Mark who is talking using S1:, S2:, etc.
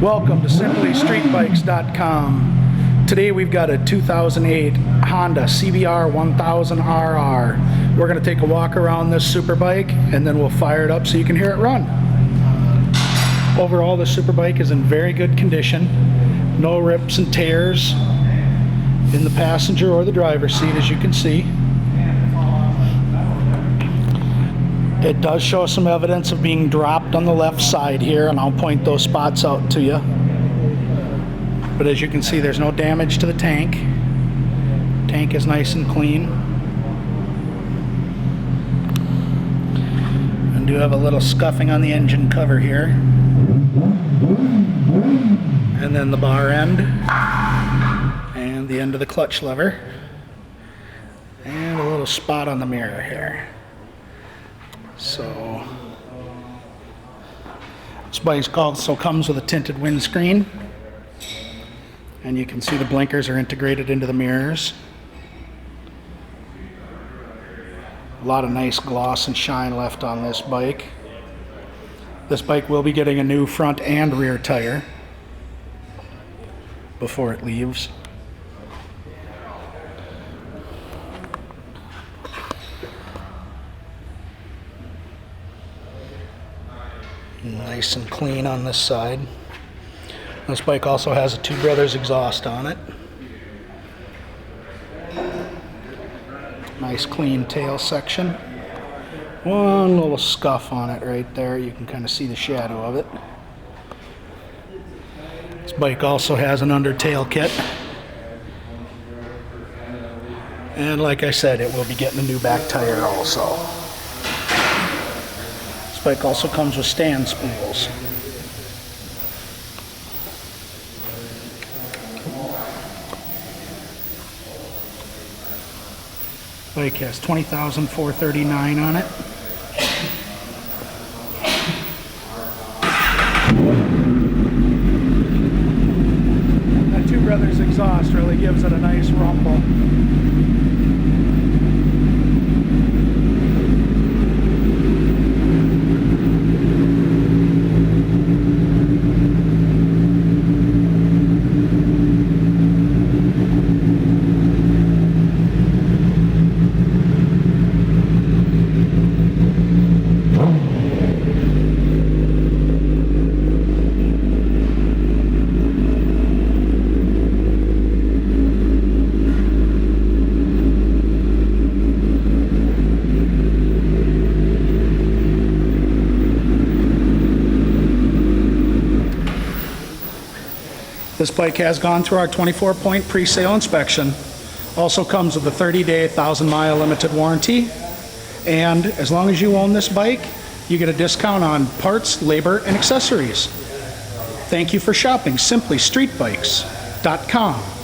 S1: Welcome to simplystreetbikes.com. Today we've got a 2008 Honda CBR1000RR. We're going to take a walk around this superbike and then we'll fire it up so you can hear it run. Overall, this superbike is in very good condition. No rips and tears in the passenger or the driver's seat, as you can see. It does show some evidence of being dropped on the left side here, and I'll point those spots out to you. But as you can see, there's no damage to the tank. Tank is nice and clean. And do have a little scuffing on the engine cover here. And then the bar end. And the end of the clutch lever. And a little spot on the mirror here. So, this bike also comes with a tinted windscreen, and you can see the blinkers are integrated into the mirrors. A lot of nice gloss and shine left on this bike. This bike will be getting a new front and rear tire before it leaves. Nice and clean on this side. This bike also has a Two Brothers exhaust on it. Nice clean tail section. One little scuff on it right there. You can kind of see the shadow of it. This bike also has an Undertale kit. And like I said, it will be getting a new back tire also. This bike also comes with stand spools. Bike has 20,439 on it. That Two Brothers exhaust really gives it a nice rumble. This bike has gone through our 24-point pre-sale inspection. Also comes with a 30-day, 1,000-mile limited warranty. And as long as you own this bike, you get a discount on parts, labor, and accessories. Thank you for shopping simplystreetbikes.com.